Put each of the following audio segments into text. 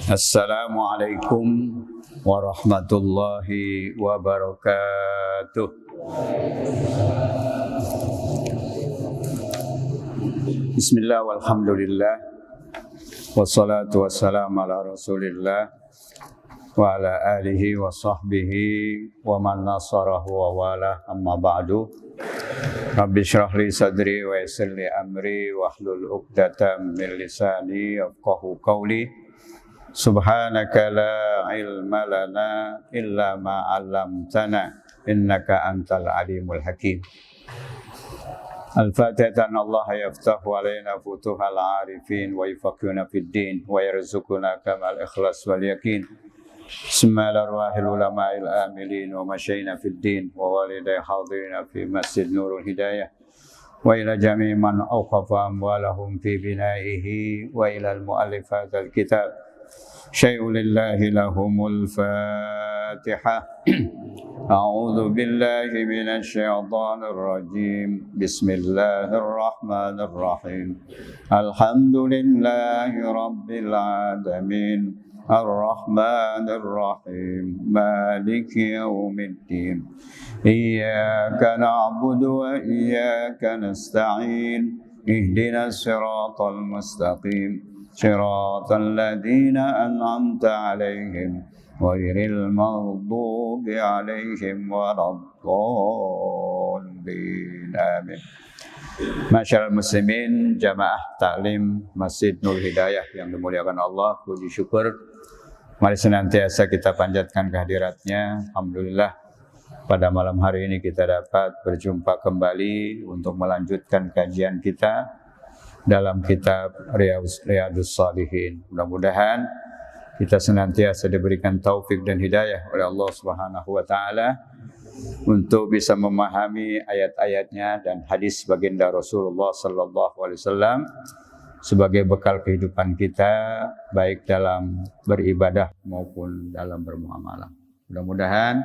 Assalamualaikum warahmatullahi wabarakatuh. Bismillah walhamdulillah wassalatu wassalamu ala rasulillah wa ala alihi wa sahbihi wa man nasarahu wa wala amma ba'du. Rabbi syrah li sadri wa yassir li amri wa hlul uqdatam min lisani yafqahu qawli. Subhanaka la ilma lana illa ma 'allamtana innaka antal alimul hakim. Al-Fatihah. Allah yaftahu alaina futuhal arifin wa yufaqihuna fid din wa yarzuquna kamal ikhlas wal yakin. Bismillah arwahil ulama'il amilin wa masyayina fid din wa waliday hadirina fi masjid Nurul Hidayah wa ila jami' man awqafa amwalahum fi bina'ihi wa ila al-mu'allifat al-kitab syai'u lillahi lahumul fatihah. A'udzu billahi minasy syaithanir rajim. Bismillahirrahmanirrahim. Alhamdulillahi rabbil alamin. Ar-Rahmanir Rahim. Maliki yaumiddin. Iyyaka na'budu wa iyyaka nasta'in. Ihdinas siratal mustaqim. Siratal ladzina an'amta 'alaihim ghairil maghdubi 'alaihim waladdallin. Amin. Masyaallah muslimin, jamaah taklim Masjid Nur Hidayah yang dimuliakan Allah, puji syukur mari senantiasa kita panjatkan kehadiratnya. Alhamdulillah pada malam hari ini kita dapat berjumpa kembali untuk melanjutkan kajian kita dalam kitab Riyadhus Shalihin. Mudah-mudahan kita senantiasa diberikan taufik dan hidayah oleh Allah Subhanahu wa taala untuk bisa memahami ayat-ayatnya dan hadis baginda Rasulullah sallallahu alaihi wasallam sebagai bekal kehidupan kita baik dalam beribadah maupun dalam bermuamalah. Mudah-mudahan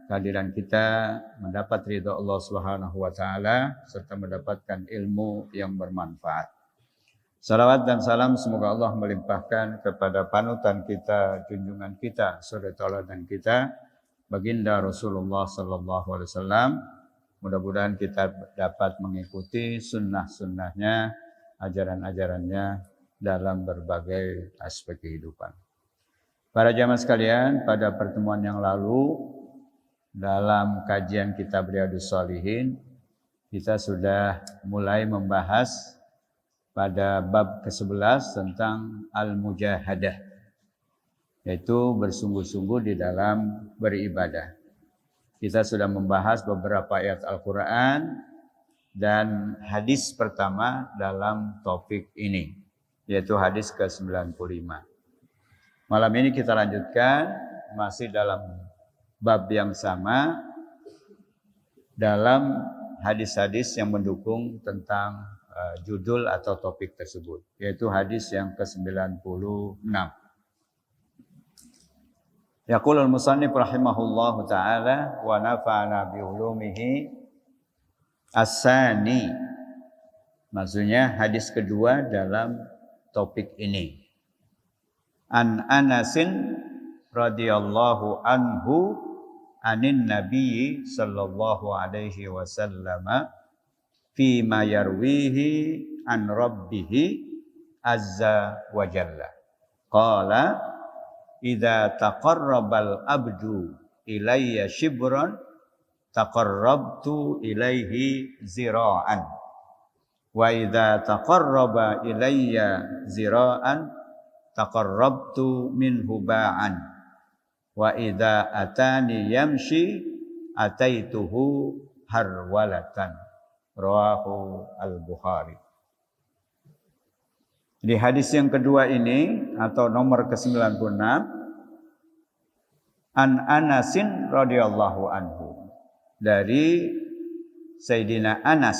kehadiran kita mendapat ridha Allah Subhanahu wa taala serta mendapatkan ilmu yang bermanfaat. Salawat dan salam semoga Allah melimpahkan kepada panutan kita, junjungan kita, suri tauladan kita, baginda Rasulullah sallallahu alaihi wasallam. Mudah-mudahan kita dapat mengikuti sunnah-sunnahnya, ajaran-ajarannya dalam berbagai aspek kehidupan. Para jamaah sekalian, pada pertemuan yang lalu dalam kajian kitab Riyadhus Shalihin kita sudah mulai membahas pada bab ke-11 tentang al-mujahadah, yaitu bersungguh-sungguh di dalam beribadah. Kita sudah membahas beberapa ayat Al-Quran dan hadis pertama dalam topik ini, yaitu hadis ke-95. Malam ini kita lanjutkan masih dalam bab yang sama dalam hadis-hadis yang mendukung tentang judul atau topik tersebut, yaitu hadis yang ke-96. Yaqulul musannif rahimahullahu ta'ala wa nafa'ana bi ulumihi as-sani. Maksudnya hadis kedua dalam topik ini. An Anasin radhiyallahu anhu anin nabiyyi sallallahu alaihi wasallam fi ma yarwihi an rabbihi azza wa jalla. Qala idza taqarrabal abdu ilayya shibran taqarrabtu ilayhi zira'an wa idza taqarraba ilayya zira'an taqarrabtu minhu ba'an wa idza atani yamshi ataituhu harwalatan. Rawahu al-Bukhari. Di hadis yang kedua ini atau nomor ke-96, An Anasin radhiyallahu anhu, dari Sayyidina Anas,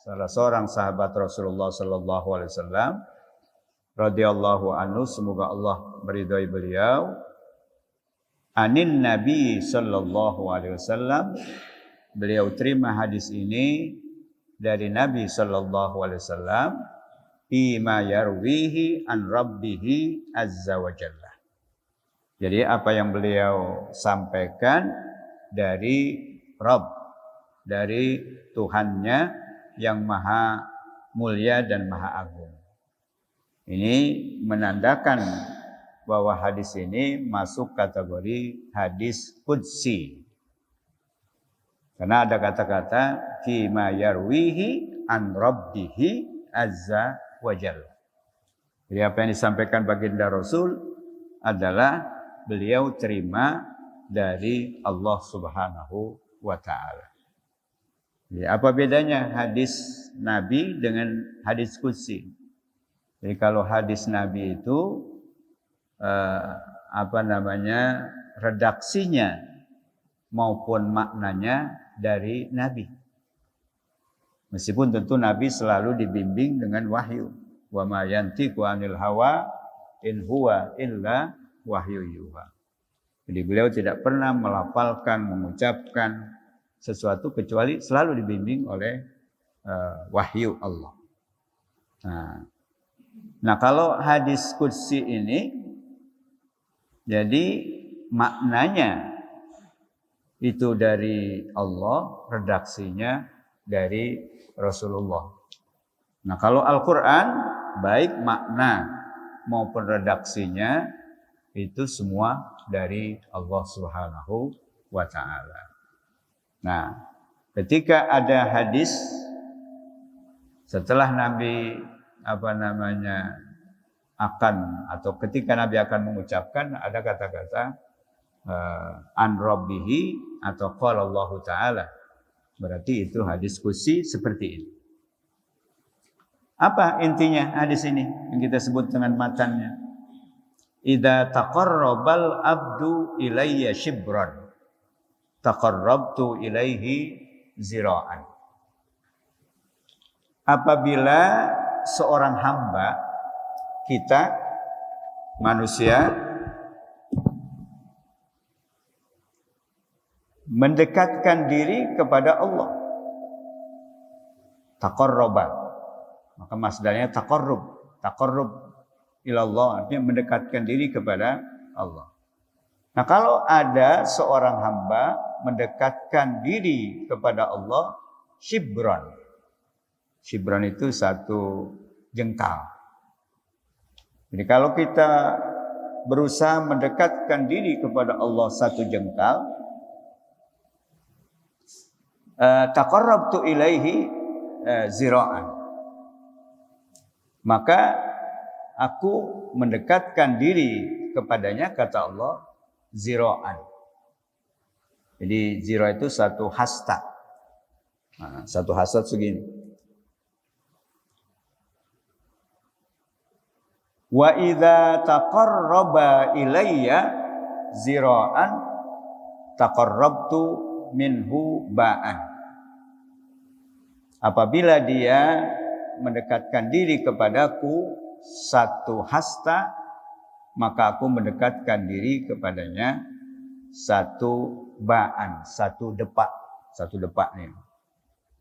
salah seorang sahabat Rasulullah sallallahu alaihi wasallam radhiyallahu anhu, semoga Allah meridhai beliau. Anin Nabi sallallahu alaihi wasallam, beliau terima hadis ini dari Nabi sallallahu alaihi wasallam bima yarwihi an rabbihi azza wa jalla. Jadi apa yang beliau sampaikan dari Rabb, dari Tuhannya yang maha mulia dan maha agung. Ini menandakan bahwa hadis ini masuk kategori hadis qudsi. Karena ada kata-kata fima yarwihi an rabbihi azza wa jalla. Jadi apa yang disampaikan baginda Rasul adalah beliau terima dari Allah Subhanahu wa taala. Jadi apa bedanya hadis Nabi dengan hadis qudsi? Jadi kalau hadis Nabi itu redaksinya maupun maknanya dari Nabi. Meskipun tentu Nabi selalu dibimbing dengan wahyu. Wa ma yantiqu 'anil hawa in huwa illa wahyu yuha. Jadi beliau tidak pernah melafalkan, mengucapkan sesuatu kecuali selalu dibimbing oleh wahyu Allah. Nah, kalau hadis qudsi ini jadi maknanya itu dari Allah, redaksinya dari Rasulullah. Nah, kalau Al-Quran baik makna maupun redaksinya itu semua dari Allah Subhanahu wa taala. Nah, ketika ada hadis setelah Nabi ketika Nabi akan mengucapkan ada kata-kata an rabbihi atau qala Allah taala. Berarti itu hadis qudsi seperti ini. Apa intinya hadis ini yang kita sebut dengan matannya? Idza taqarrabal abdu ilayya shibran taqarrabtu ilaihi zira'an. Apabila seorang hamba, kita manusia, mendekatkan diri kepada Allah, taqarraba, maka masdarnya taqarrub ilallah, artinya mendekatkan diri kepada Allah. Nah, kalau ada seorang hamba mendekatkan diri kepada Allah shibran itu satu jengkal. Jadi kalau kita berusaha mendekatkan diri kepada Allah satu jengkal, taqarrabtu ilaihi zira'an, maka aku mendekatkan diri kepadanya, kata Allah, zira'an. Jadi zira' itu satu hasta. Nah, satu hasta segini. Wa idza taqarraba ilayya zira'an taqarrabtu minhu ba'an. Apabila dia mendekatkan diri kepadaku satu hasta, maka aku mendekatkan diri kepadanya satu ba'an, satu depak nih.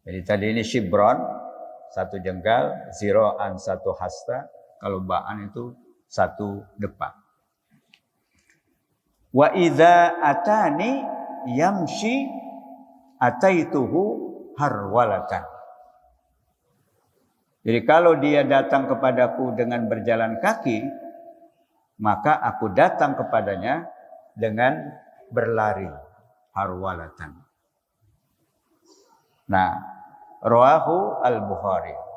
Jadi tadi ini shibron, satu jengkal, zira'an satu hasta. Kalau ba'an itu satu depak. Wa idza atani yamshi ataituhu harwalatan. Jadi kalau dia datang kepadaku dengan berjalan kaki, maka aku datang kepadanya dengan berlari, harwalatan. Nah, rawahu al-Bukhari.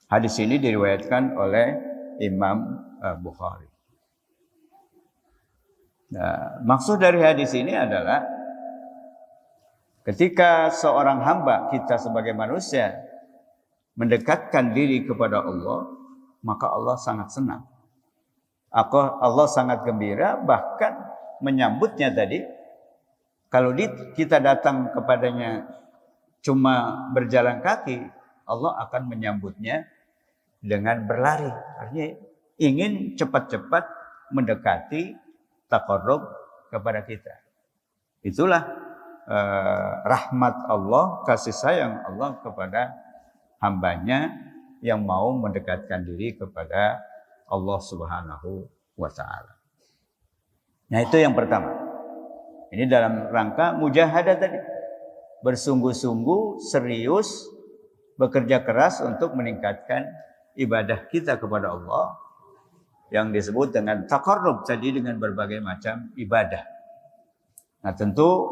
Hadis ini diriwayatkan oleh Imam Bukhari. Nah, maksud dari hadis ini adalah ketika seorang hamba, kita sebagai manusia, mendekatkan diri kepada Allah, maka Allah sangat senang. Allah sangat gembira, bahkan menyambutnya tadi. Kalau kita datang kepadanya cuma berjalan kaki, Allah akan menyambutnya dengan berlari. Artinya ingin cepat-cepat mendekati taqarrub kepada kita. Itulah rahmat Allah, kasih sayang Allah kepada hambanya yang mau mendekatkan diri kepada Allah Subhanahu wa taala. Nah, itu yang pertama. Ini dalam rangka mujahadah tadi. Bersungguh-sungguh, serius, bekerja keras untuk meningkatkan ibadah kita kepada Allah yang disebut dengan taqarrub tadi, dengan berbagai macam ibadah. Nah, tentu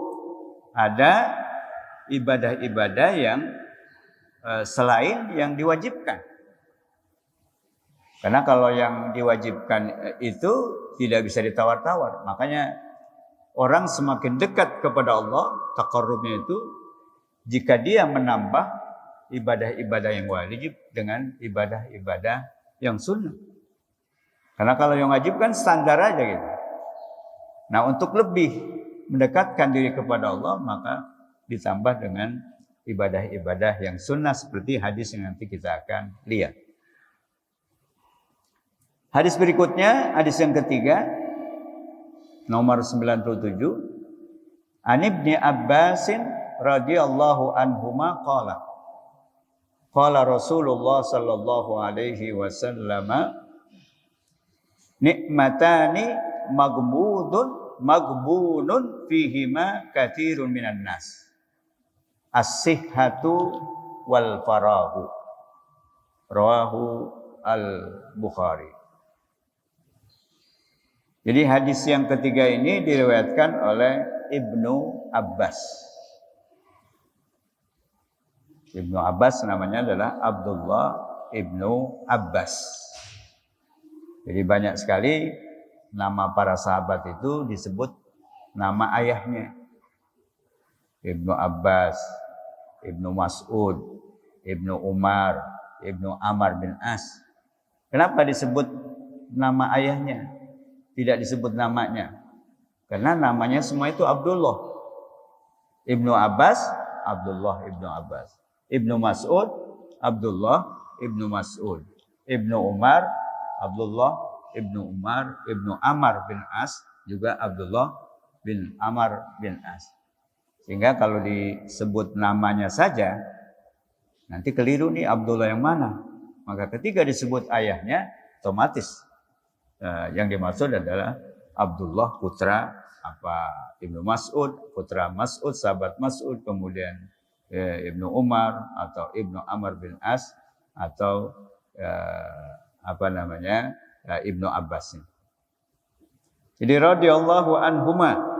ada ibadah-ibadah yang selain yang diwajibkan. Karena kalau yang diwajibkan itu tidak bisa ditawar-tawar. Makanya orang semakin dekat kepada Allah, taqarrubnya itu jika dia menambah ibadah-ibadah yang wajib dengan ibadah-ibadah yang sunnah. Karena kalau yang wajib kan standar aja gitu. Nah, untuk lebih mendekatkan diri kepada Allah, maka ditambah dengan ibadah-ibadah yang sunnah seperti hadis yang nanti kita akan lihat. Hadis berikutnya, hadis yang ketiga, nomor 97. An Ibni Abbasin radhiyallahu anhuma qala. Qala Rasulullah sallallahu alaihi wasallam, nikmatani maghbunun fihima katsirun minan nas. As-sihhatu wal farahu. Rawahu al-Bukhari. Jadi hadis yang ketiga ini diriwayatkan oleh Ibnu Abbas. Ibnu Abbas namanya adalah Abdullah Ibnu Abbas. Jadi banyak sekali nama para sahabat itu disebut nama ayahnya. Ibnu Abbas, Ibnu Mas'ud, Ibnu Umar, Ibnu Amr bin As. Kenapa disebut nama ayahnya? Tidak disebut namanya. Karena namanya semua itu Abdullah. Ibnu Abbas, Abdullah Ibnu Abbas. Ibnu Mas'ud, Abdullah Ibnu Mas'ud. Ibnu Umar, Abdullah Ibnu Umar. Ibnu Amr bin As, juga Abdullah bin Amr bin As. Sehingga kalau disebut namanya saja, nanti keliru nih Abdullah yang mana. Maka ketika disebut ayahnya, otomatis yang dimaksud adalah Abdullah putra Ibnu Mas'ud, putra Mas'ud, sahabat Mas'ud, kemudian Ibnu Umar atau Ibnu Amr bin As atau Ibnu Abbas. Jadi radhiyallahu anhuma.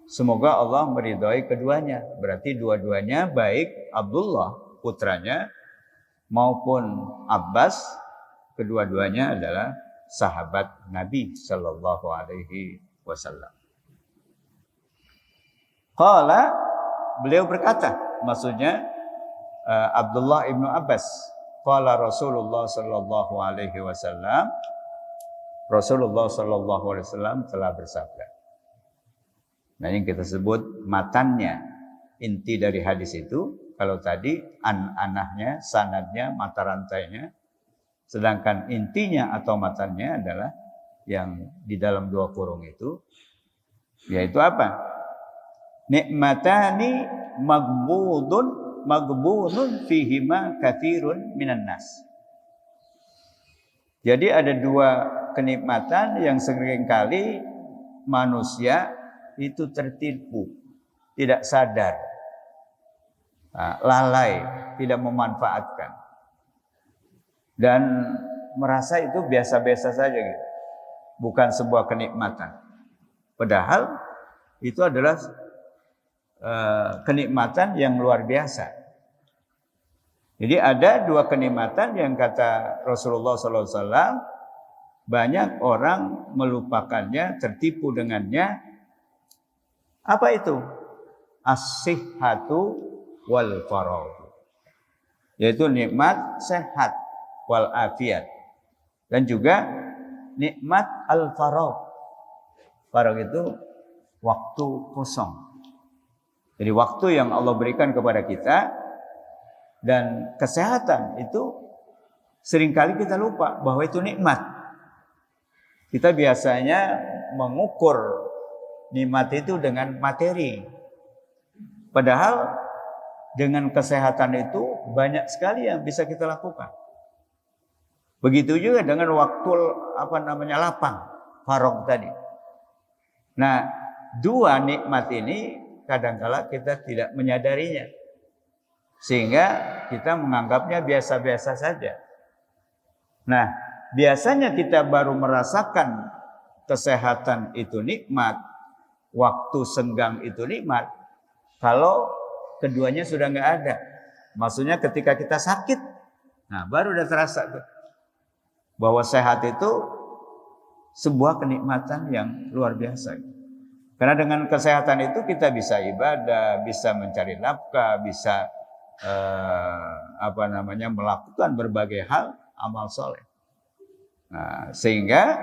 Semoga Allah meridhai keduanya. Berarti dua-duanya, baik Abdullah putranya maupun Abbas, kedua-duanya adalah sahabat Nabi sallallahu alaihi wasallam. Qala, beliau berkata, maksudnya Abdullah Ibnu Abbas, qala Rasulullah sallallahu alaihi wasallam, Rasulullah sallallahu alaihi wasallam telah bersabda. Nah, yang kita sebut matannya, inti dari hadis itu. Kalau tadi anahnya, sanadnya, mata rantainya. Sedangkan intinya atau matannya adalah yang di dalam dua kurung itu. Yaitu apa? Nikmatani maghbunun fihima katsirun minan nas. Jadi ada dua kenikmatan yang seringkali manusia itu tertipu, tidak sadar, lalai, tidak memanfaatkan, dan merasa itu biasa-biasa saja gitu. Bukan sebuah kenikmatan. Padahal itu adalah kenikmatan yang luar biasa. Jadi ada dua kenikmatan yang kata Rasulullah SAW, banyak orang melupakannya, tertipu dengannya. Apa itu? As-sihhatu wal faragh. Yaitu nikmat sehat wal afiat. Dan juga nikmat al-faragh. Faragh itu waktu kosong. Jadi waktu yang Allah berikan kepada kita, dan kesehatan itu seringkali kita lupa bahwa itu nikmat. Kita biasanya mengukur nikmat itu dengan materi. Padahal dengan kesehatan itu banyak sekali yang bisa kita lakukan. Begitu juga dengan waktu lapang, faragh tadi. Nah, dua nikmat ini kadangkala kita tidak menyadarinya. Sehingga kita menganggapnya biasa-biasa saja. Nah, biasanya kita baru merasakan kesehatan itu nikmat, waktu senggang itu nikmat, kalau keduanya sudah nggak ada. Maksudnya ketika kita sakit, nah baru udah terasa tuh bahwa sehat itu sebuah kenikmatan yang luar biasa. Karena dengan kesehatan itu kita bisa ibadah, bisa mencari nafkah, bisa melakukan berbagai hal amal soleh. Nah, sehingga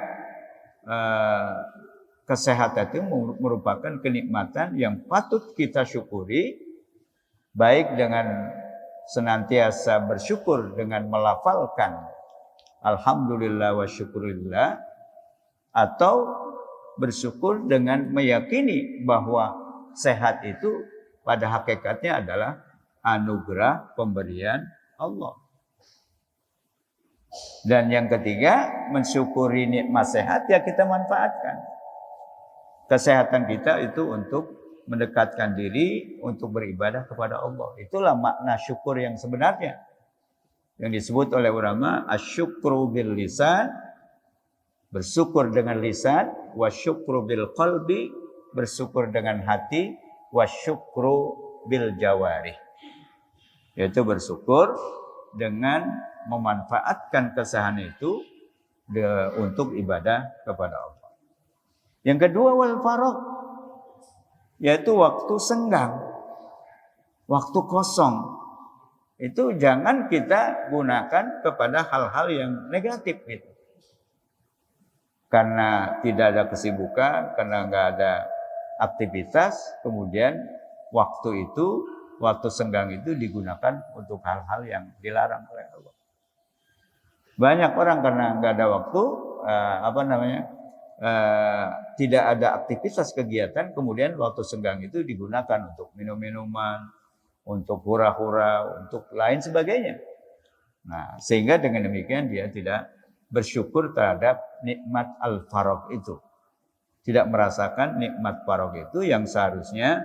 kesehatan itu merupakan kenikmatan yang patut kita syukuri, baik dengan senantiasa bersyukur dengan melafalkan alhamdulillah wa syukurillah, atau bersyukur dengan meyakini bahwa sehat itu pada hakikatnya adalah anugerah pemberian Allah. Dan yang ketiga, mensyukuri nikmat sehat ya kita manfaatkan. Kesehatan kita itu untuk mendekatkan diri untuk beribadah kepada Allah. Itulah makna syukur yang sebenarnya. Yang disebut oleh ulama asyukru bil lisan, bersyukur dengan lisan, wasyukru bil qalbi, bersyukur dengan hati, wasyukru bil jawarih, yaitu bersyukur dengan memanfaatkan kesehatan itu untuk ibadah kepada Allah. Yang kedua, wal faragh, yaitu waktu senggang, waktu kosong. Itu jangan kita gunakan kepada hal-hal yang negatif gitu. Karena tidak ada kesibukan, karena nggak ada aktivitas, kemudian waktu senggang itu digunakan untuk hal-hal yang dilarang oleh Allah. Banyak orang karena nggak ada waktu, tidak ada aktivitas kegiatan, kemudian waktu senggang itu digunakan untuk minum-minuman, untuk hura-hura, untuk lain sebagainya. Nah, sehingga dengan demikian dia tidak bersyukur terhadap nikmat al-faragh itu. Tidak merasakan nikmat faragh itu yang seharusnya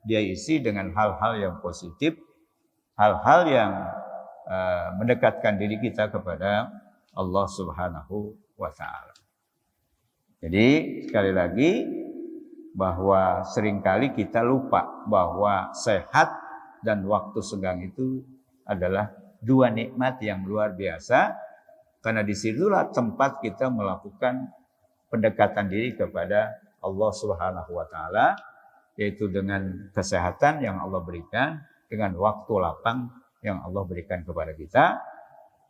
dia isi dengan hal-hal yang positif, hal-hal yang mendekatkan diri kita kepada Allah Subhanahu wa ta'ala. Jadi sekali lagi, bahwa seringkali kita lupa bahwa sehat dan waktu senggang itu adalah dua nikmat yang luar biasa, karena disitulah tempat kita melakukan pendekatan diri kepada Allah Subhanahu wa ta'ala, yaitu dengan kesehatan yang Allah berikan, dengan waktu lapang yang Allah berikan kepada kita.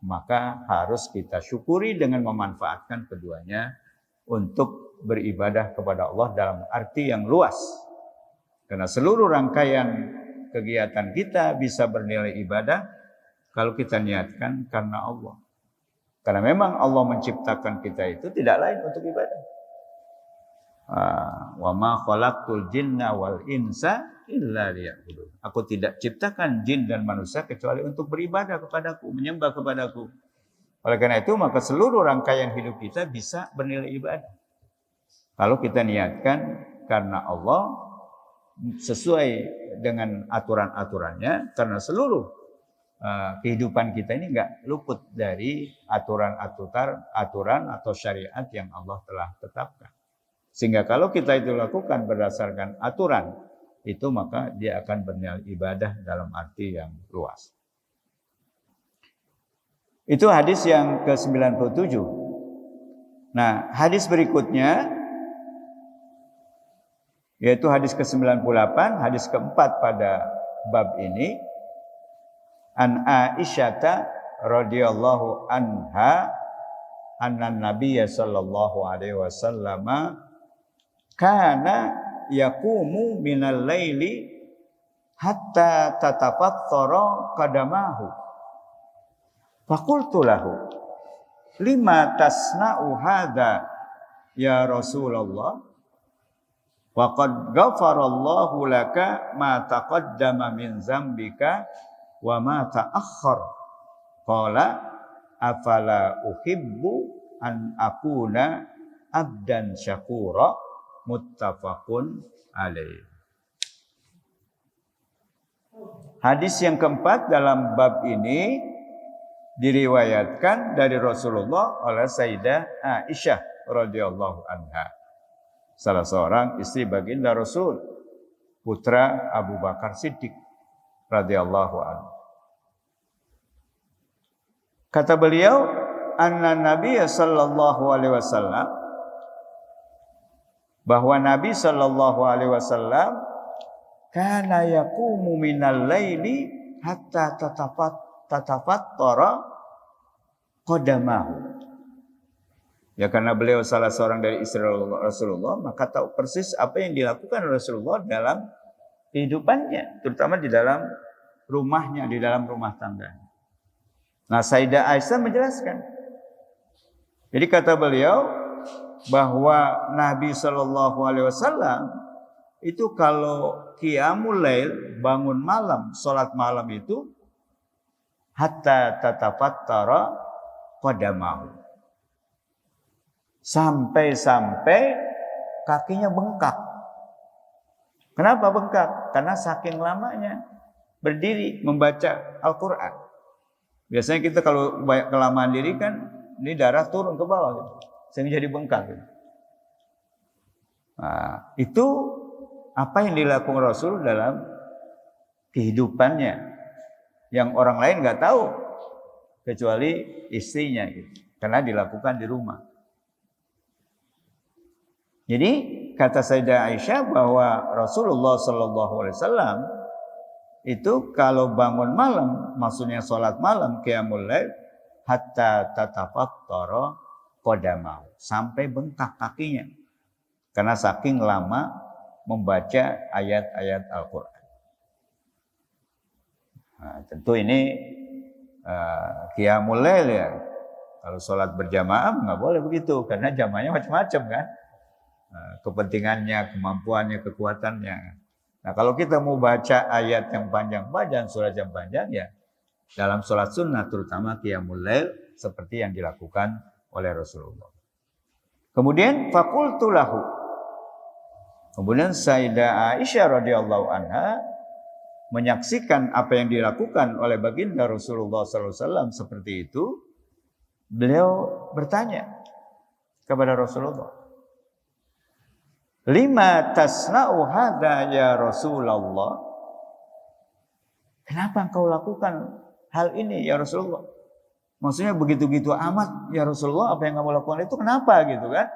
Maka harus kita syukuri dengan memanfaatkan keduanya untuk beribadah kepada Allah dalam arti yang luas. Karena seluruh rangkaian kegiatan kita bisa bernilai ibadah kalau kita niatkan karena Allah. Karena memang Allah menciptakan kita itu tidak lain untuk ibadah. Wa ma khalaqtul jinna wal insa illa liya'budun. Aku tidak ciptakan jin dan manusia kecuali untuk beribadah kepadaku, menyembah kepadaku. Oleh karena itu maka seluruh rangkaian hidup kita bisa bernilai ibadah kalau kita niatkan karena Allah sesuai dengan aturan-aturannya. Karena seluruh kehidupan kita ini enggak luput dari aturan atau syariat yang Allah telah tetapkan. Sehingga kalau kita itu lakukan berdasarkan aturan itu, maka dia akan bernilai ibadah dalam arti yang luas. Itu hadis yang ke-97. Nah, hadis berikutnya yaitu hadis ke-98, hadis keempat pada bab ini. An Aisyata radhiyallahu anha anna Nabiyya sallallahu alaihi wasallam kana yaqumu minal laili hatta tatafattara qadamahu. Faqultu lahu lima tasna'u hadza ya Rasulullah? Faqad ghafarallahu laka ma taqaddama min zambika wa ma ta'akhkhar. Qala afala uhibbu an akuna abdan syakura. Muttafaqun alaih. Hadis yang keempat dalam bab ini diriwayatkan dari Rasulullah oleh Sayyidah Aisyah radhiyallahu anha, salah seorang istri baginda Rasul, putra Abu Bakar Siddiq radhiyallahu anhu. Kata beliau, anna Nabi sallallahu alaihi wasallam, bahwa Nabi sallallahu alaihi wasallam kana yaqumu minal laili hatta tatafattara qadamahu. Ya, karena beliau salah seorang dari istri Rasulullah, maka tahu persis apa yang dilakukan Rasulullah dalam kehidupannya, terutama di dalam rumahnya, di dalam rumah tangganya. Nah, Sayyidah Aisyah menjelaskan. Jadi kata beliau bahwa Nabi Shallallahu Alaihi Wasallam itu kalau qiyamul lail, bangun malam, sholat malam itu hatta tatafattara qadamahu, sampai kakinya bengkak. Kenapa bengkak? Karena saking lamanya berdiri membaca Al-Quran. Biasanya kita kalau kelamaan diri kan, ini darah turun ke bawah gitu, sehingga jadi bengkak gitu. Nah, itu apa yang dilakukan Rasul dalam kehidupannya yang orang lain nggak tahu kecuali istrinya gitu, karena dilakukan di rumah. Jadi kata Sayyidah Aisyah bahwa Rasulullah Sallallahu Alaihi Wasallam itu kalau bangun malam, maksudnya sholat malam qiyamul lail, hatta tatafattara qadamahu, sampai bengkak kakinya karena saking lama membaca ayat-ayat Al-Quran. Nah, tentu ini qiyamul lail ya. Kalau sholat berjamaah nggak boleh begitu, karena jamaahnya macam-macam kan. Kepentingannya, kemampuannya, kekuatannya. Nah, kalau kita mau baca ayat yang panjang-panjang, surat yang panjang ya, dalam sholat sunnah terutama qiyamul lail seperti yang dilakukan oleh Rasulullah. Kemudian faqultu lahu, kemudian Sayyidah Aisyah radhiyallahu anha menyaksikan apa yang dilakukan oleh baginda Rasulullah SAW seperti itu. Beliau bertanya kepada Rasulullah, lima tasna'u hadza ya Rasulullah? Kenapa engkau lakukan hal ini ya Rasulullah? Maksudnya begitu-gitu amat ya Rasulullah, apa yang kamu lakukan itu kenapa gitu kan?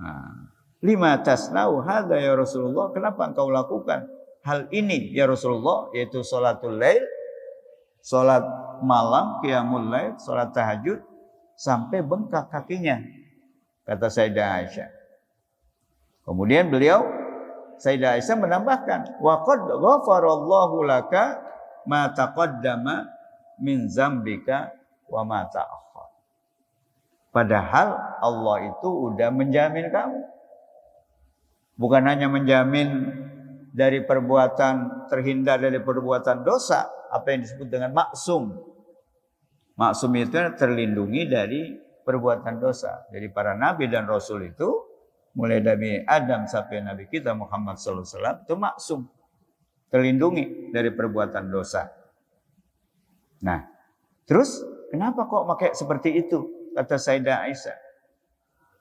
Nah, lima tasna'u hadza ya Rasulullah, kenapa engkau lakukan hal ini ya Rasulullah, yaitu sholatul lail, sholat malam, qiyamul lail, sholat tahajud, sampai bengkak kakinya, kata Sayyidah Aisyah. Kemudian beliau, Sayyidah Aisyah menambahkan, wa qad ghafarallahu laka ma taqaddama min zambika wa ma ta'akhkhar. Padahal Allah itu udah menjamin kamu. Bukan hanya menjamin dari perbuatan, terhindar dari perbuatan dosa, apa yang disebut dengan maksum. Maksum itu terlindungi dari perbuatan dosa. Jadi para nabi dan rasul itu, mulai dari Adam sampai Nabi kita Muhammad SAW, itu maksum, terlindungi dari perbuatan dosa. Nah, terus kenapa kok pakai seperti itu, kata Sayyidah Aisyah?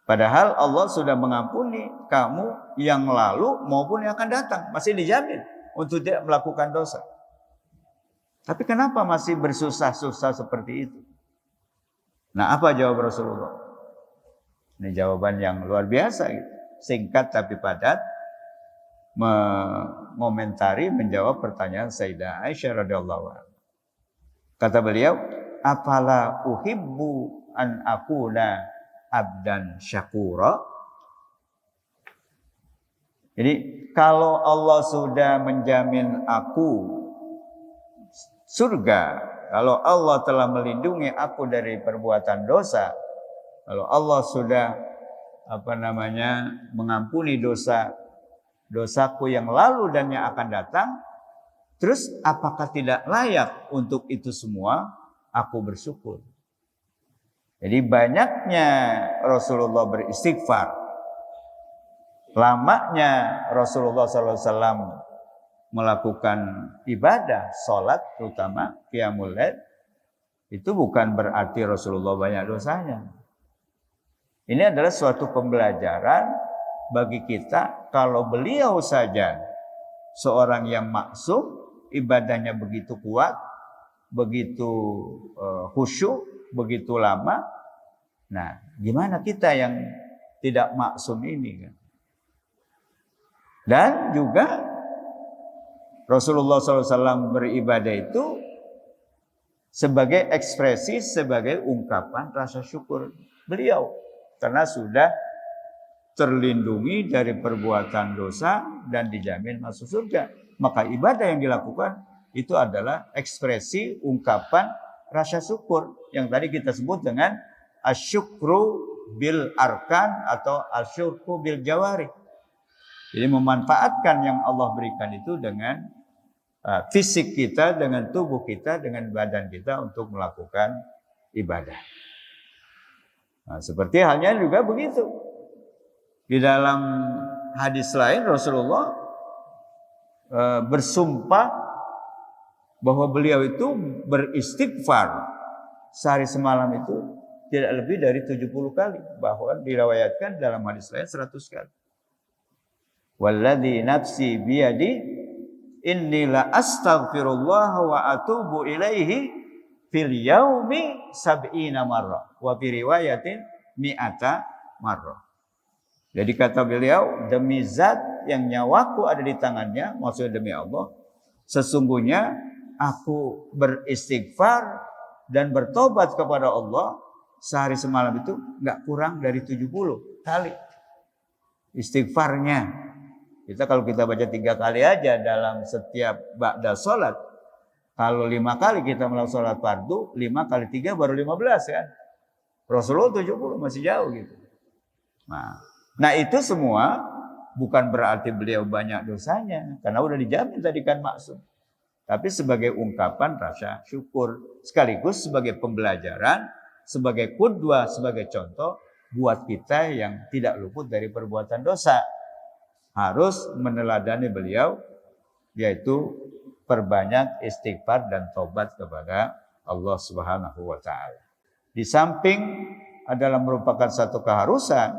Padahal Allah sudah mengampuni kamu yang lalu maupun yang akan datang, masih dijamin untuk tidak melakukan dosa. Tapi kenapa masih bersusah-susah seperti itu? Nah, apa jawab Rasulullah? Ini jawaban yang luar biasa gitu. Singkat tapi padat, mengomentari, menjawab pertanyaan Sayyidah Aisyah radhiyallahu anha. Kata beliau, afala uhibbu an akuna abdan syakura. Jadi kalau Allah sudah menjamin aku surga, kalau Allah telah melindungi aku dari perbuatan dosa, kalau Allah sudah mengampuni dosa dosaku yang lalu dan yang akan datang. Terus apakah tidak layak untuk itu semua aku bersyukur? Jadi banyaknya Rasulullah beristighfar, lamanya Rasulullah SAW melakukan ibadah, sholat terutama qiyamul lail, itu bukan berarti Rasulullah banyak dosanya. Ini adalah suatu pembelajaran bagi kita. Kalau beliau saja seorang yang maksum, ibadahnya begitu kuat, begitu khusyuk, begitu lama. Nah, gimana kita yang tidak maksum ini kan? Dan juga Rasulullah SAW beribadah itu sebagai ekspresi, sebagai ungkapan rasa syukur beliau. Karena sudah terlindungi dari perbuatan dosa dan dijamin masuk surga. Maka ibadah yang dilakukan itu adalah ekspresi, ungkapan rasa syukur. Yang tadi kita sebut dengan asyukru bil arkan atau asyukru bil jawari. Jadi memanfaatkan yang Allah berikan itu dengan fisik kita, dengan tubuh kita, dengan badan kita untuk melakukan ibadah. Nah, seperti halnya juga begitu. Di dalam hadis lain Rasulullah bersumpah bahwa beliau itu beristighfar sehari semalam itu tidak lebih dari 70 kali. Bahkan diriwayatkan dalam hadis lain 100 kali. Walladzi nafsi biyadi inni la astaghfirullah wa atubu ilaihi fil yaumi sab'ina marrah wa fi riwayatin mi'ata marrah. Jadi kata beliau, demi zat yang nyawaku ada di tangannya, maksudnya demi Allah, sesungguhnya aku beristighfar dan bertobat kepada Allah sehari semalam itu enggak kurang dari 70 kali istighfarnya. Kalau kita baca 3 kali aja dalam setiap ba'da sholat, kalau 5 kali kita melakukan sholat fardu, 5 kali 3 baru 15 kan. Rasulullah 70 masih jauh gitu. Nah itu semua bukan berarti beliau banyak dosanya, karena udah dijamin tadi kan maksum. Tapi sebagai ungkapan rasa syukur, sekaligus sebagai pembelajaran, sebagai qudwah, sebagai contoh buat kita yang tidak luput dari perbuatan dosa. Harus meneladani beliau, yaitu perbanyak istighfar dan tobat kepada Allah Subhanahu wa taala. Di samping adalah merupakan satu keharusan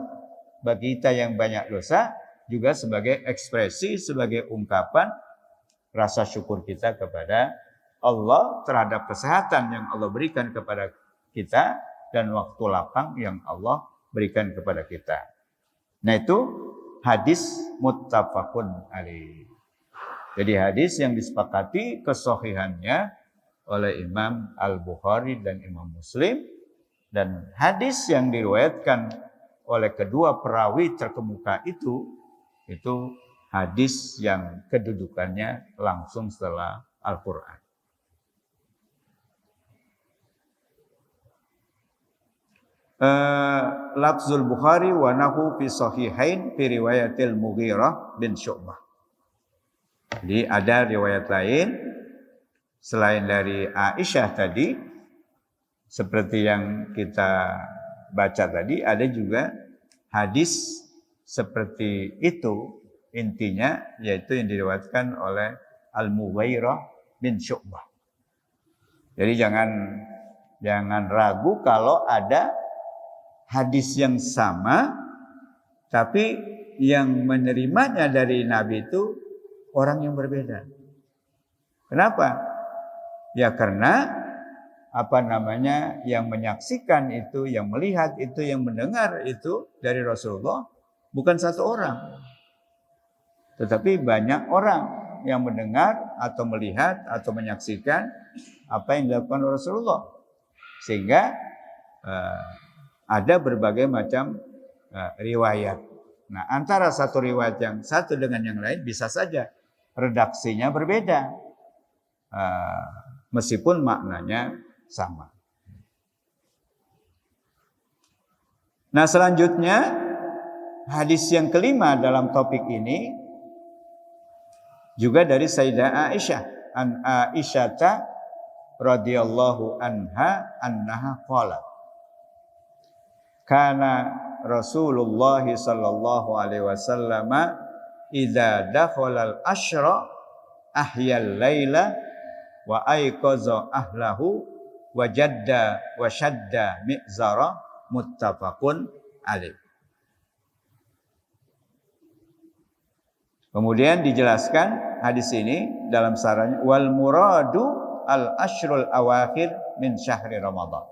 bagi kita yang banyak dosa, juga sebagai ekspresi, sebagai ungkapan rasa syukur kita kepada Allah terhadap kesehatan yang Allah berikan kepada kita dan waktu lapang yang Allah berikan kepada kita. Nah itu hadis muttafaqun alaih. Jadi hadis yang disepakati kesahihannya oleh Imam Al-Bukhari dan Imam Muslim, dan hadis yang diriwayatkan oleh kedua perawi terkemuka itu hadis yang kedudukannya langsung setelah Al-Quran. Lafzul Bukhari wa nahu fi sahihain fi riwayatil Mughirah bin Syu'bah. Jadi ada riwayat lain selain dari Aisyah tadi, seperti yang kita baca tadi, ada juga hadis seperti itu, intinya yaitu yang diriwayatkan oleh Al-Mughirah bin Syu'bah. Jadi jangan ragu kalau ada hadis yang sama tapi yang menerimanya dari Nabi itu orang yang berbeda. Kenapa? Ya karena yang menyaksikan itu, yang melihat itu, yang mendengar itu dari Rasulullah bukan satu orang, tetapi banyak orang yang mendengar atau melihat atau menyaksikan apa yang dilakukan Rasulullah, sehingga ada berbagai macam riwayat. Nah, antara satu riwayat yang satu dengan yang lain bisa saja redaksinya berbeda, meskipun maknanya sama. Nah, selanjutnya hadis yang kelima dalam topik ini Juga dari Sayyidah Aisyah, an Aisyata radhiyallahu annaha qalat. Kana Rasulullah sallallahu alaihi wasallam idza dakhala al-ashra ahyal laila wa ayqaza ahlahu wa jadda wa shadda mi'zara muttafaqun alaih. Kemudian dijelaskan hadis ini dalam sarahnya wal muradu al ashrul awakhir min syahri Ramadan.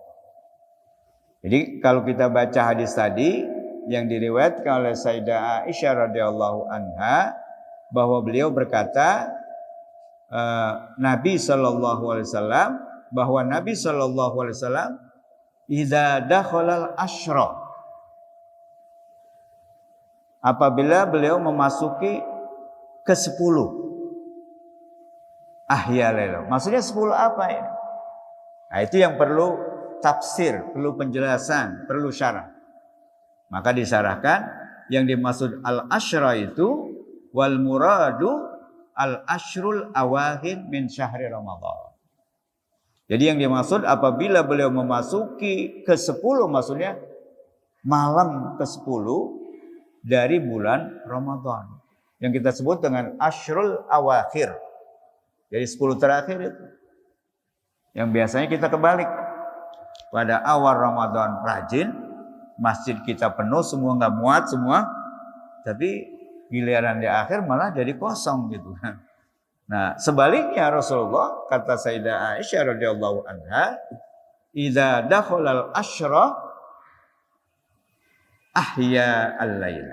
Jadi kalau kita baca hadis tadi yang diriwayatkan oleh Sayyidah Aisyah radhiyallahu anha bahwa beliau berkata Nabi sallallahu alaihi wasallam bahwa Nabi sallallahu alaihi wasallam idza dakhalal asyra, apabila beliau memasuki ke-10 ahya laila. Maksudnya 10 apa ini? Nah, itu yang perlu tafsir, perlu penjelasan, perlu syarah. Maka disyarahkan yang dimaksud al-asyra itu wal muradu al-asyrul awakhir min syahri Ramadan. Jadi yang dimaksud apabila beliau memasuki ke-10, maksudnya malam ke-10 dari bulan Ramadan. Yang kita sebut dengan asyrul awakhir. Jadi 10 terakhir itu. Yang biasanya kita kebalik. Pada awal Ramadan rajin, masjid kita penuh, semua nggak muat semua. Tapi giliran di akhir malah jadi kosong gitu. Nah, sebaliknya Rasulullah kata Sayyidah Aisyah radhiyallahu anha, "Idza dakhalal asyra ahya al-lail."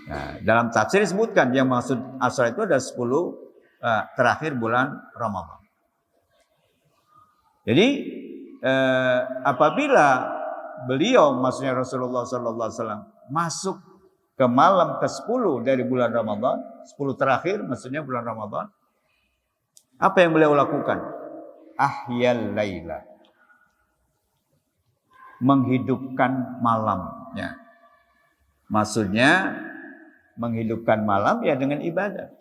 Nah, dalam tafsir disebutkan yang maksud asyra itu ada 10 terakhir bulan Ramadan. Jadi apabila beliau maksudnya Rasulullah sallallahu alaihi wasallam masuk ke malam ke-10 dari bulan Ramadan, 10 terakhir maksudnya bulan Ramadan, apa yang beliau lakukan? Ahyal laila. Menghidupkan malamnya. Maksudnya menghidupkan malam ya dengan ibadah.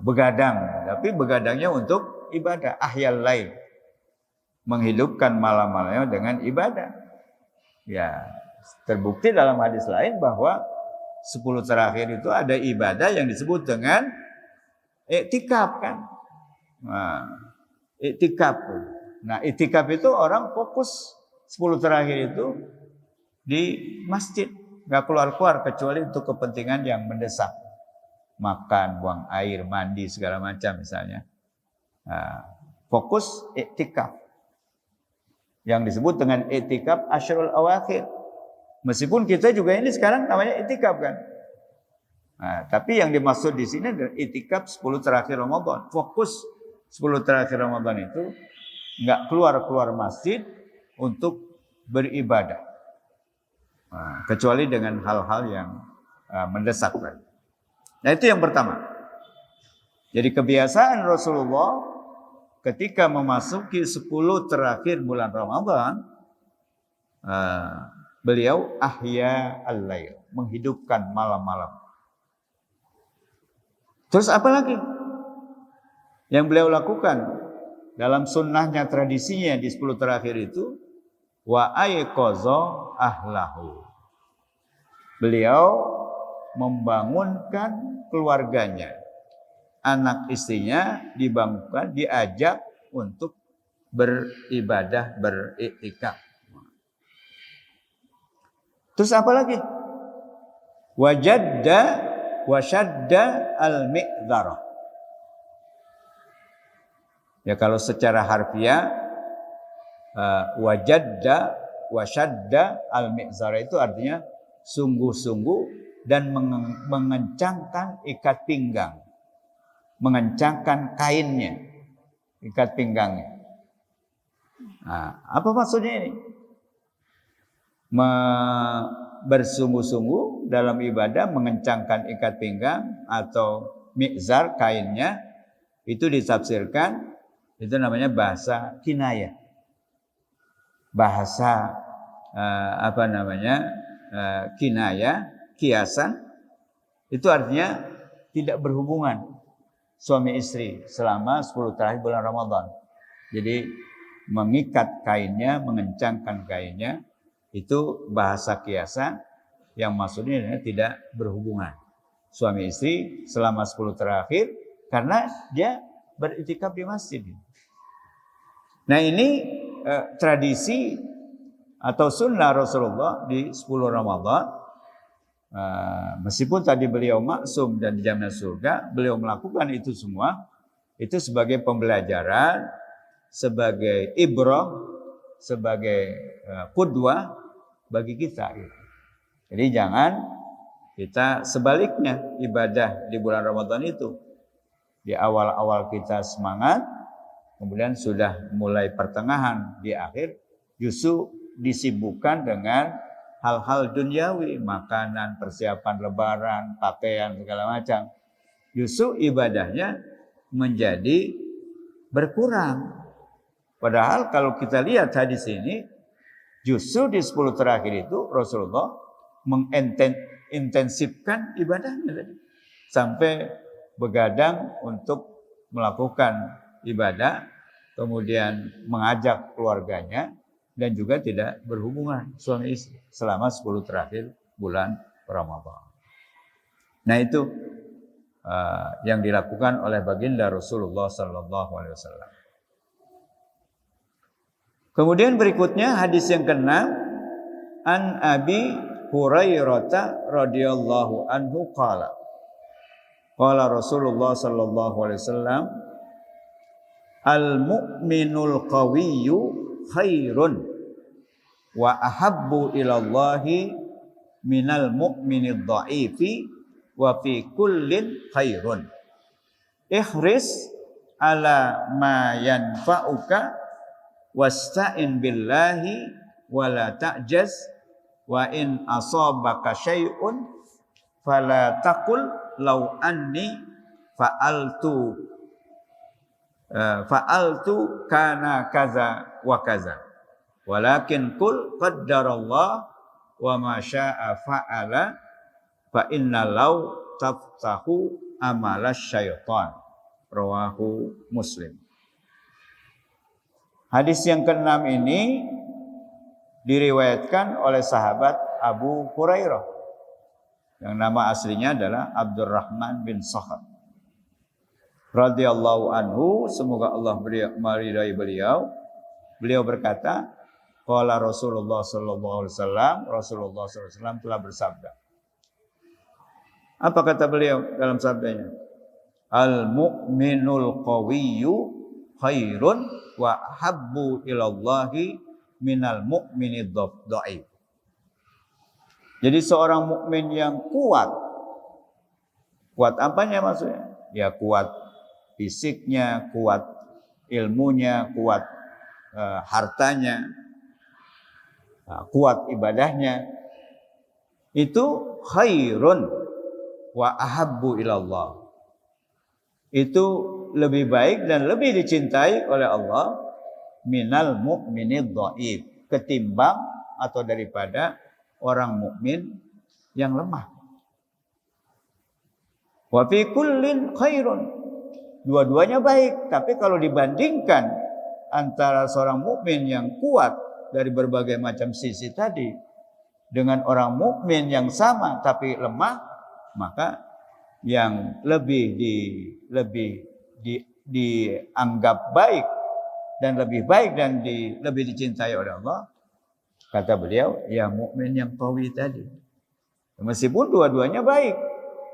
Begadang, tapi begadangnya untuk ibadah. Ahyal lail. Menghidupkan malam-malamnya dengan ibadah. Ya, terbukti dalam hadis lain bahwa 10 terakhir itu ada ibadah yang disebut dengan iktikaf kan. Nah, iktikaf. Nah, iktikaf itu orang fokus 10 terakhir itu di masjid. Nggak keluar-keluar kecuali untuk kepentingan yang mendesak. Makan, buang air, mandi, segala macam misalnya. Nah, fokus iktikaf. Yang disebut dengan iktikaf asyrul awakhir. Meskipun kita juga ini sekarang namanya iktikaf kan. Nah, tapi yang dimaksud di sini adalah iktikaf 10 terakhir Ramadan. Fokus 10 terakhir Ramadan itu nggak keluar-keluar masjid untuk beribadah. Nah, kecuali dengan hal-hal yang mendesak. Nah, itu yang pertama. Jadi kebiasaan Rasulullah ketika memasuki 10 terakhir bulan Ramadan, beliau ahya al-lail, menghidupkan malam-malam. Terus apa lagi yang beliau lakukan dalam sunnahnya, tradisinya di 10 terakhir itu? Wa ayqaza ahlahu. Beliau membangunkan keluarganya. Anak istrinya dibangunkan, diajak untuk beribadah, beriktikaf. Terus apa lagi? Wajadda wasyadda al-mi'dzara. Ya kalau secara harfiah wajadda wasyadda al-mi'zara itu artinya sungguh-sungguh dan mengencangkan ikat pinggang, mengencangkan kainnya, ikat pinggangnya. Nah, apa maksudnya ini? Bersungguh-sungguh dalam ibadah, mengencangkan ikat pinggang atau mi'zar kainnya, itu ditafsirkan, itu namanya bahasa kinayah. Bahasa kinayah, kiasan, itu artinya tidak berhubungan suami istri selama 10 terakhir bulan Ramadan. Jadi mengikat kainnya, mengencangkan kainnya, itu bahasa kiasan yang maksudnya adalah tidak berhubungan suami istri selama 10 terakhir karena dia beriktikaf di masjid. Nah ini tradisi atau sunnah Rasulullah di 10 Ramadan. Meskipun tadi beliau maksum dan dijamin surga, beliau melakukan itu semua itu sebagai pembelajaran, sebagai ibrah, sebagai qudwah bagi kita. Jadi jangan kita sebaliknya ibadah di bulan Ramadan itu di awal-awal kita semangat, kemudian sudah mulai pertengahan di akhir justru disibukkan dengan hal-hal duniawi, makanan, persiapan lebaran, pakaian, segala macam. Justru ibadahnya menjadi berkurang. Padahal kalau kita lihat hadis ini, justru di 10 terakhir itu Rasulullah mengintensifkan ibadahnya tadi. Sampai begadang untuk melakukan ibadah, kemudian mengajak keluarganya, dan juga tidak berhubungan suami istri selama 10 terakhir bulan Ramadan. Nah itu yang dilakukan oleh baginda Rasulullah Sallallahu Alaihi Wasallam. Kemudian berikutnya hadis yang ke-6, an Abi Hurairah radhiyallahu anhu qala Rasulullah Sallallahu Alaihi Wasallam, al mu'minul qawiyyu khairun wa ahabbu ilallahi minal mu'minid dha'ifi wa fi kullin khairun. Ihris ala ma yanfa'uka wasta'in billahi wa la ta'jaz wa in asabaka syai'un fala taqul law anni fa'altu kana kaza wa kaza walakin qul qaddarallah wa ma syaa fa'ala fa inna law taftahu amalas syaitan. Rawahu Muslim. Hadis yang ke-6 ini diriwayatkan oleh sahabat Abu Hurairah yang nama aslinya adalah Abdurrahman bin Sakhar radhiyallahu anhu, semoga Allah meridai beliau. Beliau berkata, qala Rasulullah sallallahu alaihi wasallam, Rasulullah sallallahu alaihi wasallam telah bersabda. Apa kata beliau dalam sabdanya? Al mu'minul qawiyyu khairun wa habbu ilallahi minal mu'minid dhaif. Jadi seorang mukmin yang kuat apanya maksudnya? Ya kuat fisiknya, kuat ilmunya, kuat hartanya, kuat ibadahnya, itu khairun wa ahabbu ilallah. Itu lebih baik dan lebih dicintai oleh Allah minal mu'minid dhaif, ketimbang atau daripada orang mukmin yang lemah. Wa fi kullin khairun, dua-duanya baik, tapi kalau dibandingkan antara seorang mukmin yang kuat dari berbagai macam sisi tadi dengan orang mukmin yang sama tapi lemah, maka yang lebih dianggap baik dan lebih dicintai oleh Allah, kata beliau, ya mukmin yang qawi tadi. Meskipun dua-duanya baik,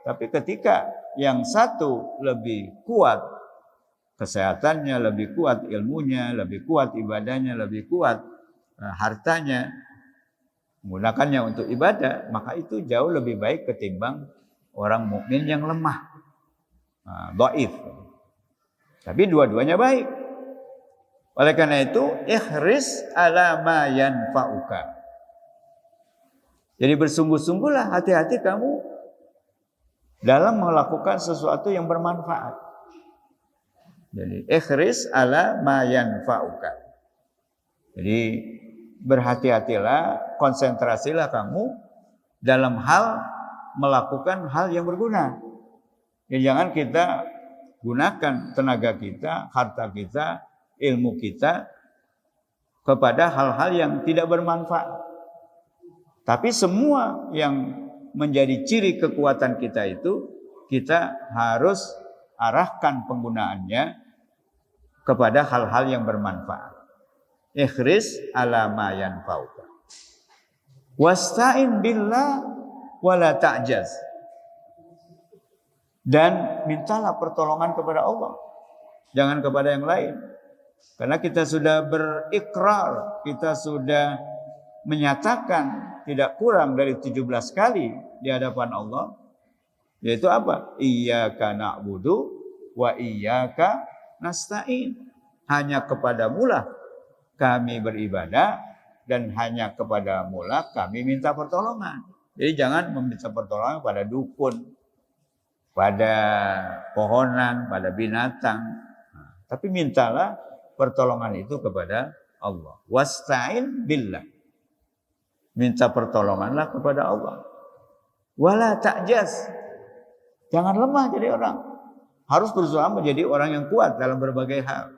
tapi ketika yang satu lebih kuat kesehatannya, lebih kuat ilmunya, lebih kuat ibadahnya, lebih kuat hartanya, menggunakannya untuk ibadah, maka itu jauh lebih baik ketimbang orang mukmin yang lemah, dhaif. Tapi dua-duanya baik. Oleh karena itu, ihris ala ma yanfa'uka. Jadi bersungguh-sungguhlah, hati-hati kamu dalam melakukan sesuatu yang bermanfaat. Jadi ihris ala ma yanfa'uka. Jadi berhati-hatilah, konsentrasilah kamu dalam hal melakukan hal yang berguna. Ya, jangan kita gunakan tenaga kita, harta kita, ilmu kita kepada hal-hal yang tidak bermanfaat. Tapi semua yang menjadi ciri kekuatan kita itu, kita harus arahkan penggunaannya kepada hal-hal yang bermanfaat. Ikhris ala ma yanfa'uka. Wasta'in billah wala ta'jaz. Dan mintalah pertolongan kepada Allah, jangan kepada yang lain. Karena kita sudah berikrar, kita sudah menyatakan tidak kurang dari 17 kali di hadapan Allah, yaitu apa? Iyyaka na'budu wa iyyaka nasta'in. Hanya kepadamulah kami beribadah dan hanya kepadamulah kami minta pertolongan. Jadi jangan meminta pertolongan pada dukun, pada pohonan, pada binatang. Tapi mintalah pertolongan itu kepada Allah. Wasta'in billah. Minta pertolonganlah kepada Allah. Wala ta'jaz. Jangan lemah jadi orang. Harus berusaha menjadi orang yang kuat dalam berbagai hal.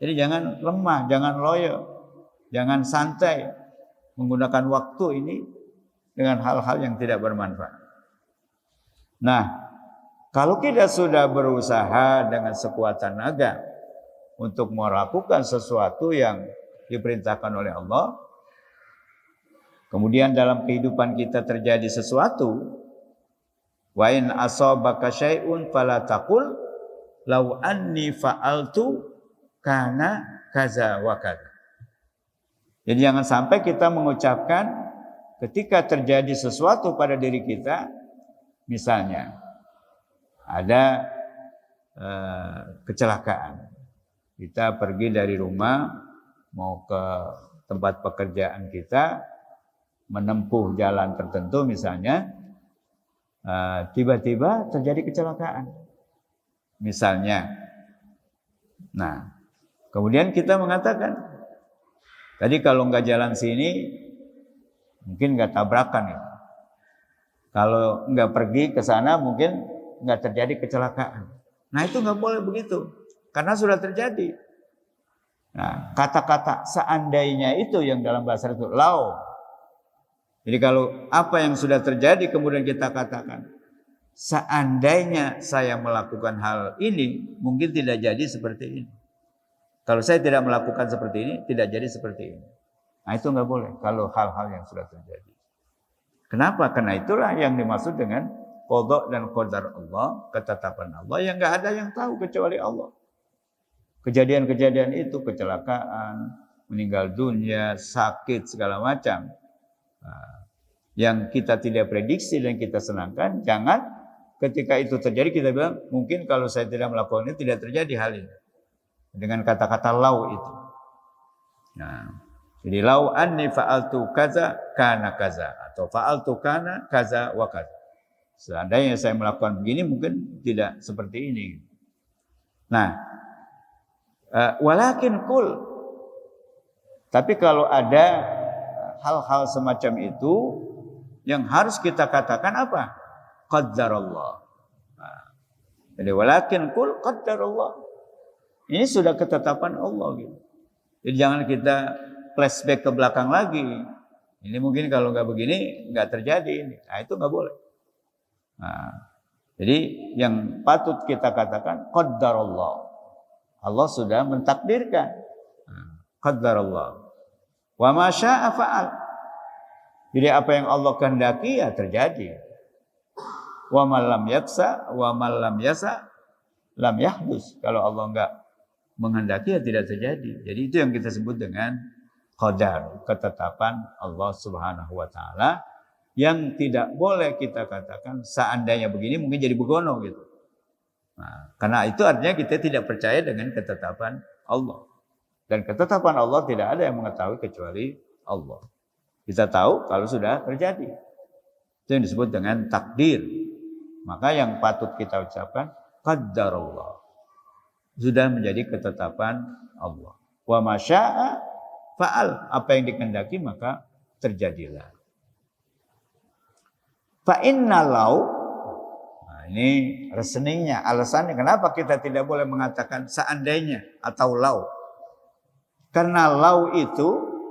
Jadi jangan lemah, jangan loyo, jangan santai menggunakan waktu ini dengan hal-hal yang tidak bermanfaat. Nah, kalau kita sudah berusaha dengan sekuat tenaga untuk melakukan sesuatu yang diperintahkan oleh Allah, kemudian dalam kehidupan kita terjadi sesuatu, wa in asabaka syai'un fala taqul law anni fa'altu kana kaza wa kaza. Jadi jangan sampai kita mengucapkan ketika terjadi sesuatu pada diri kita, misalnya ada kecelakaan, kita pergi dari rumah mau ke tempat pekerjaan kita, menempuh jalan tertentu misalnya, tiba-tiba terjadi kecelakaan misalnya. Nah, kemudian kita mengatakan, tadi kalau nggak jalan sini mungkin nggak tabrakan ya. Kalau nggak pergi ke sana mungkin nggak terjadi kecelakaan. Nah, itu nggak boleh begitu, karena sudah terjadi. Nah, kata-kata seandainya itu yang dalam bahasa itu lau. Jadi kalau apa yang sudah terjadi kemudian kita katakan, seandainya saya melakukan hal ini mungkin tidak jadi seperti ini. Kalau saya tidak melakukan seperti ini, tidak jadi seperti ini. Nah, itu nggak boleh kalau hal-hal yang sudah terjadi. Kenapa? Karena itulah yang dimaksud dengan qada dan qadar Allah, ketetapan Allah yang nggak ada yang tahu kecuali Allah. Kejadian-kejadian itu, kecelakaan, meninggal dunia, sakit, segala macam, yang kita tidak prediksi dan kita senangkan, jangan ketika itu terjadi kita bilang, mungkin kalau saya tidak melakukan ini tidak terjadi hal ini. Dengan kata-kata lau itu. Nah, jadi lau anni fa'altu kaza kana kaza, atau fa'altu kana kaza wa kaza. Seandainya saya melakukan begini mungkin tidak seperti ini. Nah, walakin kul. Tapi kalau ada hal-hal semacam itu, yang harus kita katakan apa? Qaddarallah. Nah, jadi walakin kul qaddarallah. Ini sudah ketetapan Allah gitu. Jadi jangan kita flashback ke belakang lagi. Ini mungkin kalau nggak begini nggak terjadi ini. Nah, itu nggak boleh. Nah, jadi yang patut kita katakan qaddarallah. Allah sudah mentakdirkan. Qaddarallah. Wa ma syaa fa'al. Jadi apa yang Allah kehendaki ya terjadi. Wa ma lam yaksa wa ma lam yasa lam yahdus. Kalau Allah enggak menghendaki ya tidak terjadi. Jadi itu yang kita sebut dengan qadar, ketetapan Allah Subhanahu wa taala, yang tidak boleh kita katakan seandainya begini mungkin jadi begono gitu. Nah, karena itu artinya kita tidak percaya dengan ketetapan Allah. Dan ketetapan Allah tidak ada yang mengetahui kecuali Allah. Kita tahu kalau sudah terjadi. Itu yang disebut dengan takdir. Maka yang patut kita ucapkan qaddarallah. Sudah menjadi ketetapan Allah. Wa ma syaa fa'al. Apa yang dikehendaki maka terjadilah. Fa inna law. Nah, ini reasoningnya, alasannya kenapa kita tidak boleh mengatakan seandainya atau lau. Karena lau itu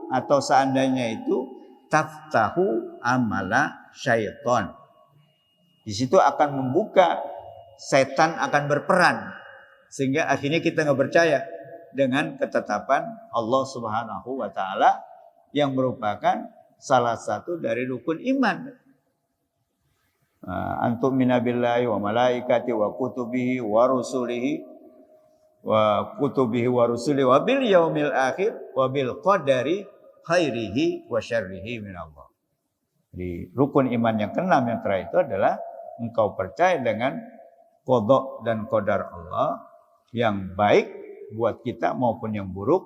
atau seandainya itu taftahu amala syaitan. Di situ akan membuka, setan akan berperan. Sehingga akhirnya kita nggak percaya dengan ketetapan Allah Subhanahu wa Ta'ala yang merupakan salah satu dari rukun iman. Antum minabillahi wa malaikati wa kutubihi wa rusulihi wa bil yaumil akhir wa bil qadari khairihi wa syarrihi minallah. Jadi rukun iman yang keenam yang terakhir itu adalah engkau percaya dengan qada dan qadar Allah yang baik buat kita maupun yang buruk,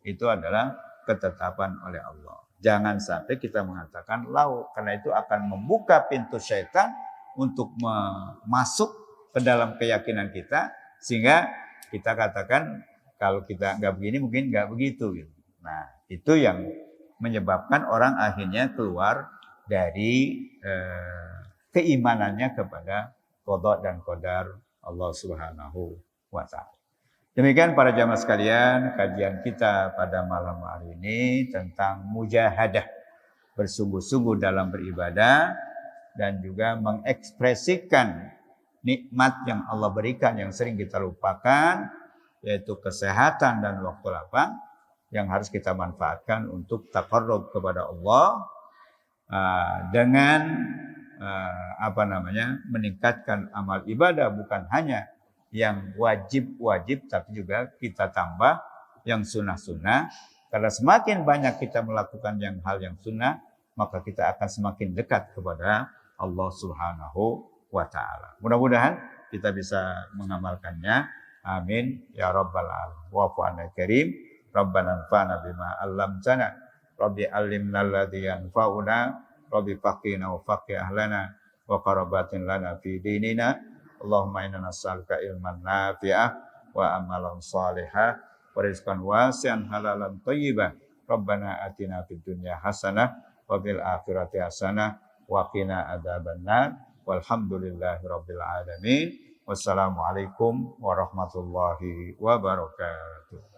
itu adalah ketetapan oleh Allah. Jangan sampai kita mengatakan lau, karena itu akan membuka pintu syaitan untuk masuk ke dalam keyakinan kita, sehingga kita katakan kalau kita nggak begini mungkin nggak begitu. Nah, itu yang menyebabkan orang akhirnya keluar dari keimanannya kepada qada dan qadar Allah Subhanahu wa Ta'ala. Demikian para jamaah sekalian, kajian kita pada malam hari ini tentang mujahadah, bersungguh-sungguh dalam beribadah dan juga mengekspresikan nikmat yang Allah berikan yang sering kita lupakan, yaitu kesehatan dan waktu lapang yang harus kita manfaatkan untuk taqarrub kepada Allah dengan meningkatkan amal ibadah, bukan hanya yang wajib-wajib, tapi juga kita tambah yang sunnah-sunnah. Karena semakin banyak kita melakukan hal yang sunnah, maka kita akan semakin dekat kepada Allah Subhanahu wa Ta'ala. Mudah-mudahan kita bisa mengamalkannya. Amin ya rabbal alamin. Wa'fu 'anil karim. Rabbana anfa'na bima 'allamtana. Rabbi 'allimna alladhi yanfa'una. Rabbi faqihna wa faqih ahlana wa qarabatin lana fi dinina. Allahumma inna nas'aluka ilman nafi'ah wa amalan salihah wa rizqan wasi'an halalan thayyibah. Rabbana atina fid dunya hasanah wa fil akhirati hasanah wa qina adzabannar. Walhamdulillahi rabbil alamin. Wassalamualaikum warahmatullahi wabarakatuh.